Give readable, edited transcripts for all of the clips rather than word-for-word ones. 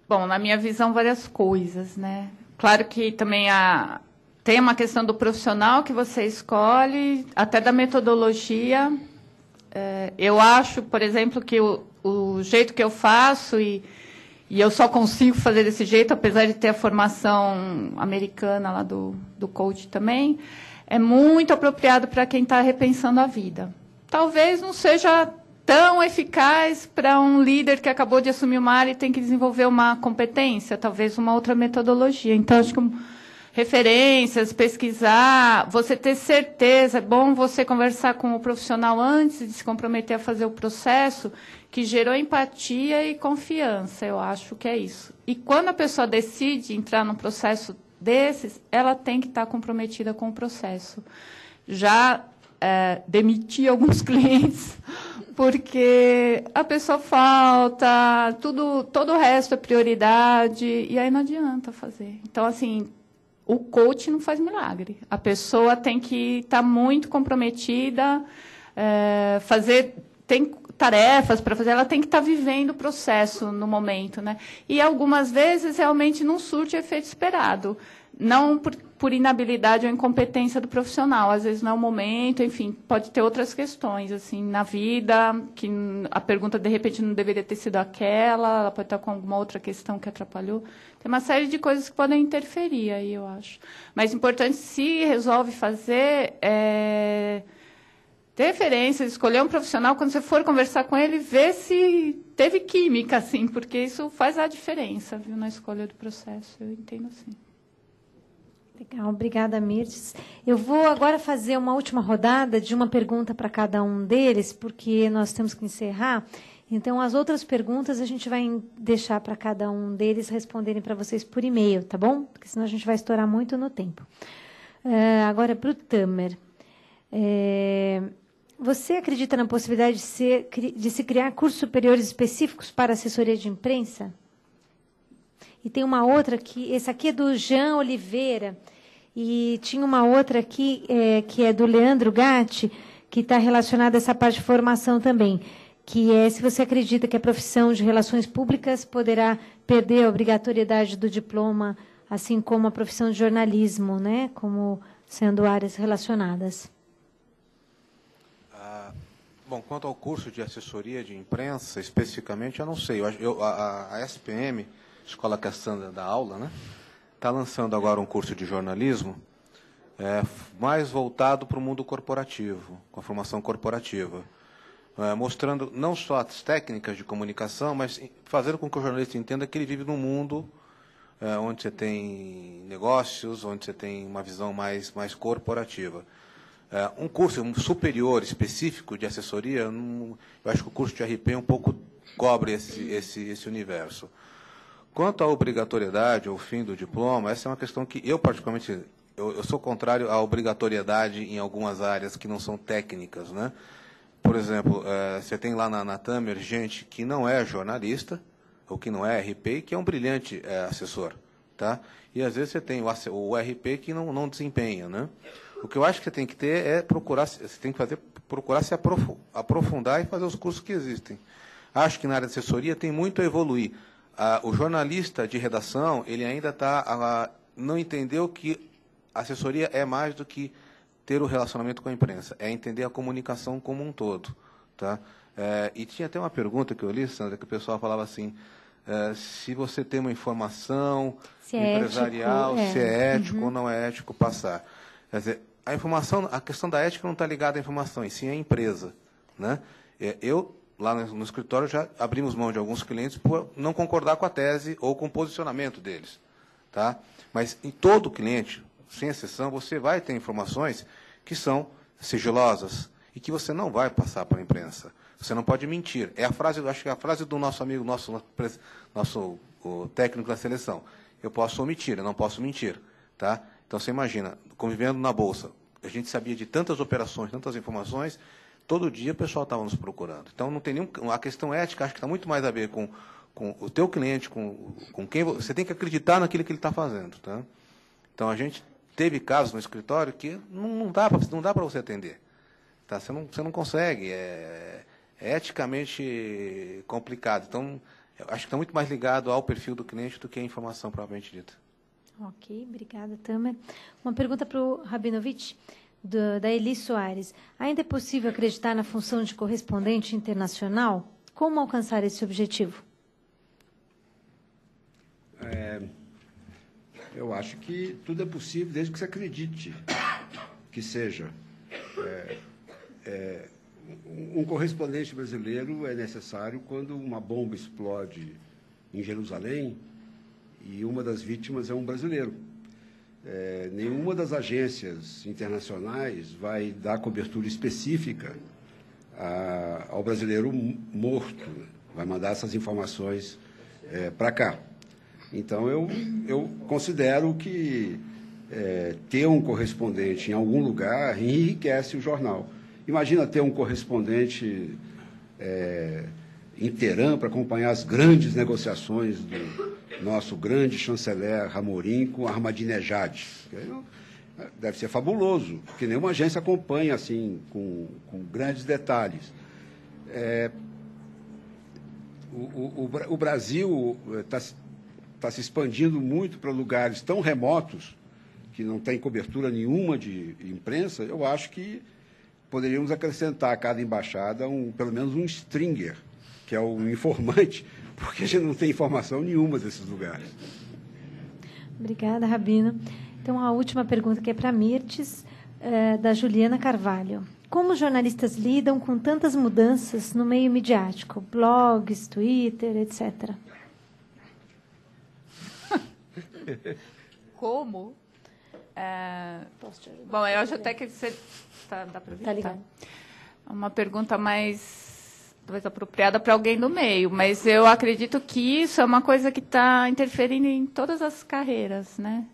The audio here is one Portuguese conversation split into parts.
Bom, na minha visão, várias coisas, né? Claro que também tem uma questão do profissional que você escolhe, até da metodologia. Eu acho, por exemplo, que o jeito que eu faço, e eu só consigo fazer desse jeito, apesar de ter a formação americana lá do coach também, é muito apropriado para quem está repensando a vida. Talvez não seja tão eficaz para um líder que acabou de assumir uma área e tem que desenvolver uma competência, talvez uma outra metodologia. Então, acho que referências, pesquisar, você ter certeza, é bom você conversar com o profissional antes de se comprometer a fazer o processo, que gerou empatia e confiança, eu acho que é isso. E quando a pessoa decide entrar num processo desses, ela tem que estar comprometida com o processo. Já demiti alguns clientes, porque a pessoa falta, todo o resto é prioridade, e aí não adianta fazer. Então, assim, o coach não faz milagre. A pessoa tem que estar muito comprometida, tem tarefas para fazer, ela tem que estar vivendo o processo no momento, né? E algumas vezes realmente não surte o efeito esperado. Não por inabilidade ou incompetência do profissional, às vezes não é o momento, enfim, pode ter outras questões assim na vida, que a pergunta de repente não deveria ter sido aquela, ela pode estar com alguma outra questão que atrapalhou. Tem uma série de coisas que podem interferir aí, eu acho. Mas importante, se resolve fazer, ter referências, escolher um profissional, quando você for conversar com ele, ver se teve química, assim, porque isso faz a diferença, viu, na escolha do processo, eu entendo assim. Legal, obrigada, Mirtes. Eu vou agora fazer uma última rodada de uma pergunta para cada um deles, porque nós temos que encerrar. Então, as outras perguntas a gente vai deixar para cada um deles responderem para vocês por e-mail, tá bom? Porque senão a gente vai estourar muito no tempo. Agora, para o Tamer. Você acredita na possibilidade de se criar cursos superiores específicos para assessoria de imprensa? E tem uma outra que... Esse aqui é do Jean Oliveira. E tinha uma outra aqui, que é do Leandro Gatti, que está relacionada a essa parte de formação também, que é se você acredita que a profissão de relações públicas poderá perder a obrigatoriedade do diploma, assim como a profissão de jornalismo, né, como sendo áreas relacionadas. Bom, quanto ao curso de assessoria de imprensa, especificamente, eu não sei. A SPM, Escola Cassandra da Aula, né, está lançando agora um curso de jornalismo mais voltado para o mundo corporativo, com a formação corporativa, mostrando não só as técnicas de comunicação, mas fazendo com que o jornalista entenda que ele vive num mundo onde você tem negócios, onde você tem uma visão mais corporativa. Um curso superior, específico de assessoria, eu acho que o curso de RP um pouco cobre esse universo. Quanto à obrigatoriedade, ao fim do diploma, essa é uma questão que eu, particularmente, eu sou contrário à obrigatoriedade em algumas áreas que não são técnicas, né? Por exemplo, você tem lá na Tamer gente que não é jornalista, ou que não é RP, e que é um brilhante assessor, tá? E, às vezes, você tem o RP que não desempenha, né? O que eu acho que você tem que ter é procurar se aprofundar e fazer os cursos que existem. Acho que na área de assessoria tem muito a evoluir. O jornalista de redação, ele ainda não entendeu que a assessoria é mais do que ter o relacionamento com a imprensa, é entender a comunicação como um todo, tá? E tinha até uma pergunta que eu li, Sandra, que o pessoal falava assim, se você tem uma informação empresarial, se é ético ou não é ético passar. Quer dizer, a questão da ética não está ligada à informação, e sim à empresa, né? Lá no escritório, já abrimos mão de alguns clientes por não concordar com a tese ou com o posicionamento deles, tá? Mas em todo cliente, sem exceção, você vai ter informações que são sigilosas e que você não vai passar para a imprensa. Você não pode mentir. Acho que é a frase do nosso amigo, o técnico da seleção. Eu posso omitir, eu não posso mentir, tá? Então, você imagina, convivendo na Bolsa, a gente sabia de tantas operações, tantas informações, todo dia o pessoal estava nos procurando. Então, não tem a questão ética, acho que está muito mais a ver com o teu cliente, com quem você tem que acreditar naquilo que ele está fazendo, tá? Então, a gente teve casos no escritório que não dá para você atender, tá? Você não consegue, é eticamente complicado. Então, Eu acho que está muito mais ligado ao perfil do cliente do que a informação propriamente dita. Ok, obrigada, Tamer. Uma pergunta para o Rabinovich, da Eli Soares. Ainda é possível acreditar na função de correspondente internacional? Como alcançar esse objetivo? Eu acho que tudo é possível desde que você acredite que seja. Um correspondente brasileiro é necessário quando uma bomba explode em Jerusalém e uma das vítimas é um brasileiro. Nenhuma das agências internacionais vai dar cobertura específica ao brasileiro morto, vai mandar essas informações para cá. Então, eu considero que ter um correspondente em algum lugar enriquece o jornal. Imagina ter um correspondente em Teherã para acompanhar as grandes negociações do nosso grande chanceler Amorim com Ahmadinejad. Deve ser fabuloso, porque nenhuma agência acompanha assim, com grandes detalhes. O Brasil está se expandindo muito para lugares tão remotos que não tem cobertura nenhuma de imprensa. Eu acho que poderíamos acrescentar a cada embaixada pelo menos um stringer, que é o informante, porque a gente não tem informação nenhuma desses lugares. Obrigada, Rabino. Então, a última pergunta que é para a Mirtes, da Juliana Carvalho. Como os jornalistas lidam com tantas mudanças no meio midiático? Blogs, Twitter, etc. Como? Posso te ajudar? Bom, eu acho até que você... dá para ver? Tá ligado. Uma pergunta mais, talvez, apropriada para alguém do meio, mas eu acredito que isso é uma coisa que está interferindo em todas as carreiras, né?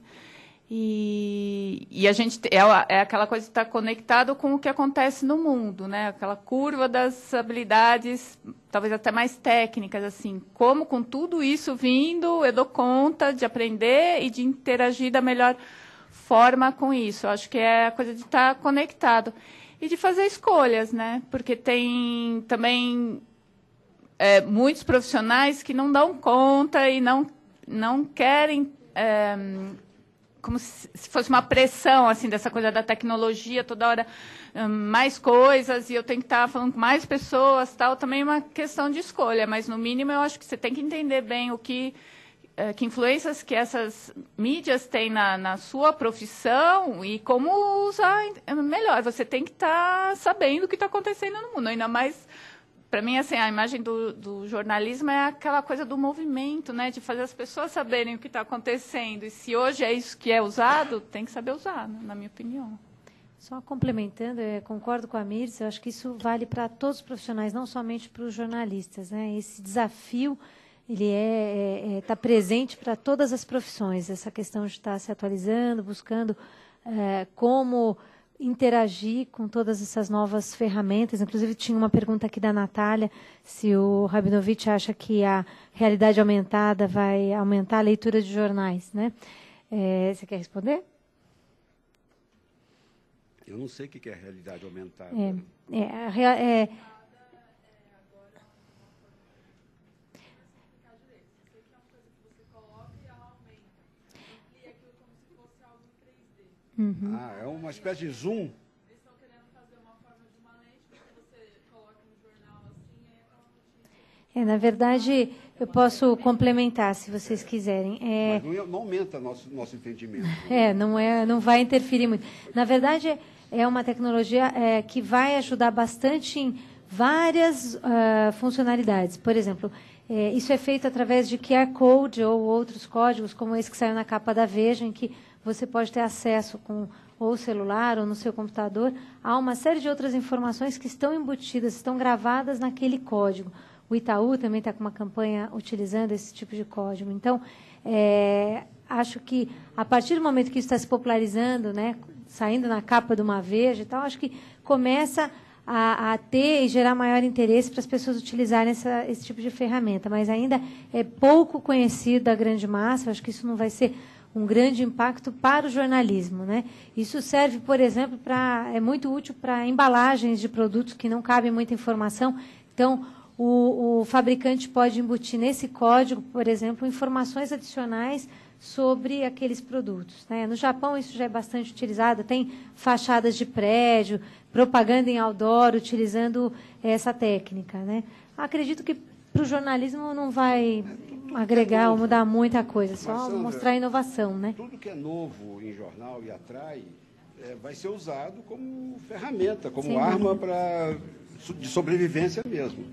E a gente é aquela coisa de estar conectado com o que acontece no mundo, né? Aquela curva das habilidades, talvez até mais técnicas, assim. Como com tudo isso vindo, eu dou conta de aprender e de interagir da melhor forma com isso. Eu acho que é a coisa de estar conectado e de fazer escolhas, né? Porque tem também muitos profissionais que não dão conta e não querem como se fosse uma pressão assim dessa coisa da tecnologia, toda hora mais coisas, e eu tenho que estar falando com mais pessoas, tal. Também é uma questão de escolha, mas no mínimo eu acho que você tem que entender bem que influências que essas mídias têm na sua profissão e como usar melhor. Você tem que estar sabendo o que está acontecendo no mundo, ainda mais. Para mim, assim, a imagem do jornalismo é aquela coisa do movimento, né? De fazer as pessoas saberem o que está acontecendo. E se hoje é isso que é usado, tem que saber usar, né? Na minha opinião. Só complementando, eu concordo com a Mirce, eu acho que isso vale para todos os profissionais, não somente para os jornalistas, né? Esse desafio, ele está presente para todas as profissões, essa questão de estar se atualizando, buscando como interagir com todas essas novas ferramentas. Inclusive, tinha uma pergunta aqui da Natália, se o Rabinovich acha que a realidade aumentada vai aumentar a leitura de jornais, né? Você quer responder? Eu não sei o que é realidade aumentada. Uhum. É uma espécie de zoom. Eles estão querendo fazer uma forma de uma lente que você coloca no jornal assim, e é aquela notícia. Na verdade, eu posso complementar, se vocês quiserem. Mas não aumenta nosso entendimento. Não vai interferir muito. Na verdade, é uma tecnologia que vai ajudar bastante em várias funcionalidades. Por exemplo, isso é feito através de QR Code ou outros códigos, como esse que saiu na capa da Veja, em que você pode ter acesso com ou celular ou no seu computador a uma série de outras informações que estão embutidas, estão gravadas naquele código. O Itaú também está com uma campanha utilizando esse tipo de código. Então, acho que, a partir do momento que isso está se popularizando, né, saindo na capa de uma Veja e tal, acho que começa a ter e gerar maior interesse para as pessoas utilizarem esse tipo de ferramenta. Mas ainda é pouco conhecido da grande massa. Acho que isso não vai ser um grande impacto para o jornalismo, né? Isso serve, por exemplo, é muito útil para embalagens de produtos que não cabem muita informação. Então, o fabricante pode embutir nesse código, por exemplo, informações adicionais sobre aqueles produtos, né? No Japão, isso já é bastante utilizado. Tem fachadas de prédio, propaganda em outdoor, utilizando essa técnica, né? Acredito que para o jornalismo não vai agregar ou mudar muita coisa, só Sandra, mostrar inovação, né? Tudo que é novo em jornal e atrai vai ser usado como ferramenta, como arma de sobrevivência mesmo.